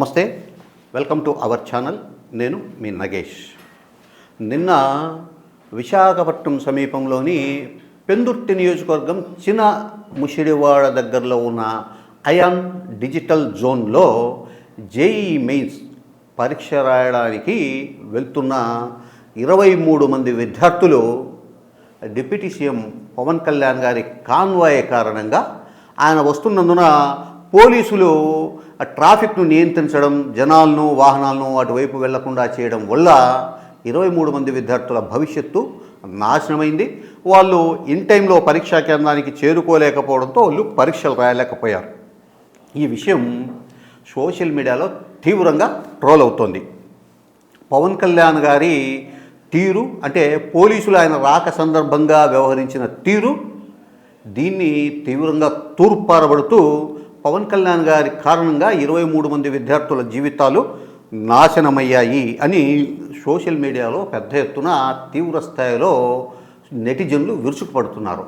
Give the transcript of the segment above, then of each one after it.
నమస్తే, welcome to our channel. నేను మీ నగేష్. నిన్న విశాఖపట్నం సమీపంలోని పెందుర్తి నియోజకవర్గం చిన్న ముషిడివాడ దగ్గరలో ఉన్న అయాన్ డిజిటల్ జోన్లో జేఈ మెయిన్స్ పరీక్ష రాయడానికి వెళ్తున్న 23 మంది విద్యార్థులు డిప్యూటీ సీఎం పవన్ కళ్యాణ్ గారి కాన్వాయ్ కారణంగా ఆయన వస్తున్నందున పోలీసులు ట్రాఫిక్ను నియంత్రించడం, జనాలను వాహనాలను అటువైపు వెళ్లకుండా చేయడం వల్ల 23 మంది విద్యార్థుల భవిష్యత్తు నాశనమైంది. వాళ్ళు ఇన్ టైంలో పరీక్షా కేంద్రానికి చేరుకోలేకపోవడంతో వాళ్ళు పరీక్షలు రాయలేకపోయారు. ఈ విషయం సోషల్ మీడియాలో తీవ్రంగా ట్రోల్ అవుతోంది. పవన్ కళ్యాణ్ గారి తీరు అంటే పోలీసులు ఆయన రాక సందర్భంగా వ్యవహరించిన తీరు, దీన్ని తీవ్రంగా తూర్పారబడుతూ పవన్ కళ్యాణ్ గారి కారణంగా 23 మంది విద్యార్థుల జీవితాలు నాశనమయ్యాయి అని సోషల్ మీడియాలో పెద్ద ఎత్తున తీవ్ర స్థాయిలో నెటిజన్లు విరుచుకుపడుతున్నారు.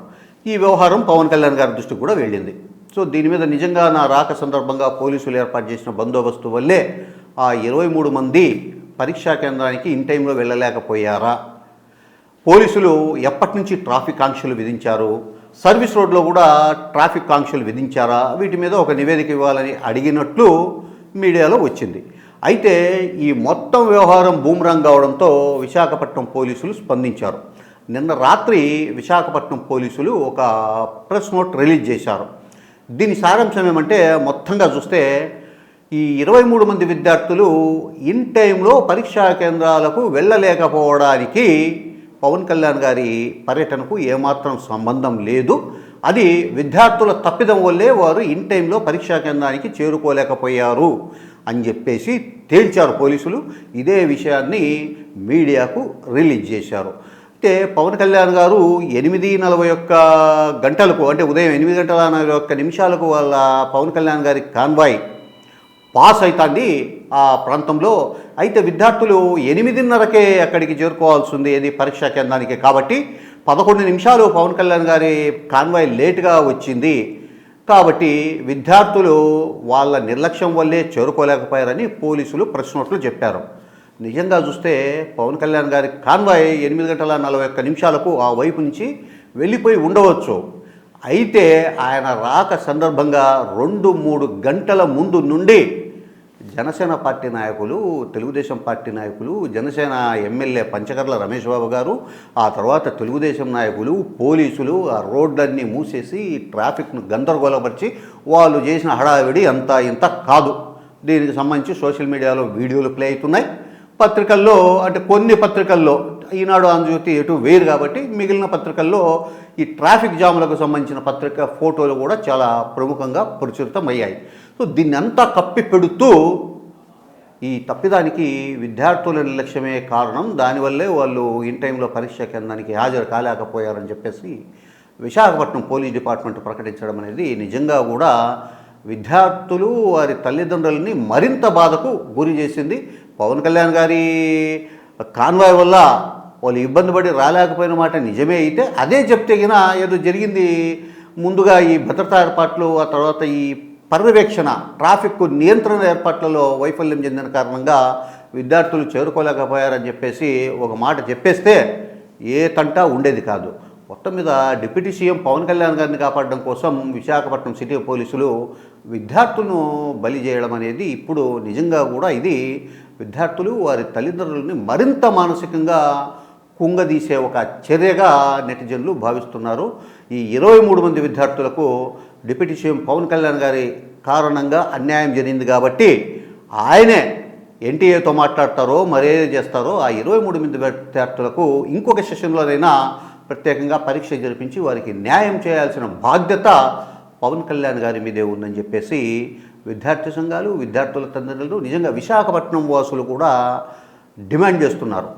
ఈ వ్యవహారం పవన్ కళ్యాణ్ గారి దృష్టికి కూడా వెళ్ళింది. సో దీని మీద నిజంగా నా రాక సందర్భంగా పోలీసులు ఏర్పాటు చేసిన బందోబస్తు వల్లే ఆ 23 మంది పరీక్షా కేంద్రానికి ఇన్ టైంలో వెళ్ళలేకపోయారా? పోలీసులు ఎప్పటి నుంచి ట్రాఫిక్ ఆంక్షలు విధించారు? సర్వీస్ రోడ్లో కూడా ట్రాఫిక్ ఆంక్షలు విధించారా? వీటి మీద ఒక నివేదిక ఇవ్వాలని అడిగినట్లు మీడియాలో వచ్చింది. అయితే ఈ మొత్తం వ్యవహారం బూమరాంగ్ కావడంతో విశాఖపట్నం పోలీసులు స్పందించారు. నిన్న రాత్రి విశాఖపట్నం పోలీసులు ఒక ప్రెస్ నోట్ రిలీజ్ చేశారు. దీని సారాంశం ఏమంటే, మొత్తంగా చూస్తే ఈ 23 మంది విద్యార్థులు ఇన్ టైంలో పరీక్షా కేంద్రాలకు వెళ్ళలేకపోవడానికి పవన్ కళ్యాణ్ గారి పర్యటనకు ఏమాత్రం సంబంధం లేదు. అది విద్యార్థుల తప్పిదం వల్లే వారు ఇన్ టైంలో పరీక్షా కేంద్రానికి చేరుకోలేకపోయారు అని చెప్పేసి తేల్చారు పోలీసులు. ఇదే విషయాన్ని మీడియాకు రిలీజ్ చేశారు. అయితే పవన్ కళ్యాణ్ గారు 8:41 గంటలకు అంటే ఉదయం 8:41 వాళ్ళ పవన్ కళ్యాణ్ గారి కాన్వాయ్ పాస్ అవుతుంది ఆ ప్రాంతంలో. అయితే విద్యార్థులు 8:30కే అక్కడికి చేరుకోవాల్సి ఉంది, ఏది పరీక్షా కేంద్రానికి. కాబట్టి 11 నిమిషాలు పవన్ కళ్యాణ్ గారి కాన్వాయ్ లేటుగా వచ్చింది. కాబట్టి విద్యార్థులు వాళ్ళ నిర్లక్ష్యం వల్లే చేరుకోలేకపోయారని పోలీసులు ప్రెస్ నోట్లు చెప్పారు. నిజంగా చూస్తే పవన్ కళ్యాణ్ గారి కాన్వాయ్ 8:41 ఆ వైపు నుంచి వెళ్ళిపోయి ఉండవచ్చు. అయితే ఆయన రాక సందర్భంగా 2-3 గంటల ముందు నుండి జనసేన పార్టీ నాయకులు, తెలుగుదేశం పార్టీ నాయకులు, జనసేన ఎమ్మెల్యే పంచకర్ల రమేష్ బాబు గారు, ఆ తర్వాత తెలుగుదేశం నాయకులు, పోలీసులు ఆ రోడ్లన్నీ మూసేసి ట్రాఫిక్ను గందరగోళపరిచి వాళ్ళు చేసిన హడావిడి అంతా ఇంత కాదు. దీనికి సంబంధించి సోషల్ మీడియాలో వీడియోలు ప్లే అవుతున్నాయి. పత్రికల్లో అంటే కొన్ని పత్రికల్లో, ఈనాడు, ఆంధ్రజ్యోతి ఎటు వేరు కాబట్టి మిగిలిన పత్రికల్లో ఈ ట్రాఫిక్ జాములకు సంబంధించిన పత్రిక ఫోటోలు కూడా చాలా ప్రముఖంగా ప్రచురితమయ్యాయి. సో దీన్ని అంతా కప్పి పెడుతూ ఈ తప్పిదానికి విద్యార్థుల నిర్లక్ష్యమే కారణం, దానివల్లే వాళ్ళు ఇన్ టైంలో పరీక్షా కేంద్రానికి హాజరు కాలేకపోయారని చెప్పేసి విశాఖపట్నం పోలీస్ డిపార్ట్మెంట్ ప్రకటించడం అనేది నిజంగా కూడా విద్యార్థులు వారి తల్లిదండ్రులని మరింత బాధకు గురి చేసింది. పవన్ కళ్యాణ్ గారి కాన్వాయ్ వల్ల వాళ్ళు ఇబ్బంది పడి రాలేకపోయిన మాట నిజమే అయితే అదే చెప్తే గిన ఏదో జరిగింది. ముందుగా ఈ భద్రతా ఏర్పాట్లు, ఆ తర్వాత ఈ పర్యవేక్షణ, ట్రాఫిక్ నియంత్రణ ఏర్పాట్లలో వైఫల్యం చెందిన కారణంగా విద్యార్థులు చేరుకోలేకపోయారని చెప్పేసి ఒక మాట చెప్పేస్తే ఏ తంట ఉండేది కాదు. మొత్తం మీద డిప్యూటీ సీఎం పవన్ కళ్యాణ్ గారిని కాపాడడం కోసం విశాఖపట్నం సిటీ పోలీసులు విద్యార్థులను బలి చేయడం అనేది ఇప్పుడు నిజంగా కూడా ఇది విద్యార్థులు వారి తల్లిదండ్రులని మరింత మానసికంగా కుంగదీసే ఒక చర్యగా నెటిజన్లు భావిస్తున్నారు. ఈ 23 మంది విద్యార్థులకు డిప్యూటీ సీఎం పవన్ కళ్యాణ్ గారి కారణంగా అన్యాయం జరిగింది కాబట్టి ఆయనే ఎన్టీఏతో మాట్లాడతారో మరేదో చేస్తారో ఆ 23 మంది విద్యార్థులకు ఇంకొక సెషన్లోనైనా ప్రత్యేకంగా పరీక్ష జరిపించి వారికి న్యాయం చేయాల్సిన బాధ్యత పవన్ కళ్యాణ్ గారి మీదే ఉందని చెప్పేసి విద్యార్థి సంఘాలు, విద్యార్థుల తల్లిదండ్రులు, నిజంగా విశాఖపట్నం వాసులు కూడా డిమాండ్ చేస్తున్నారు.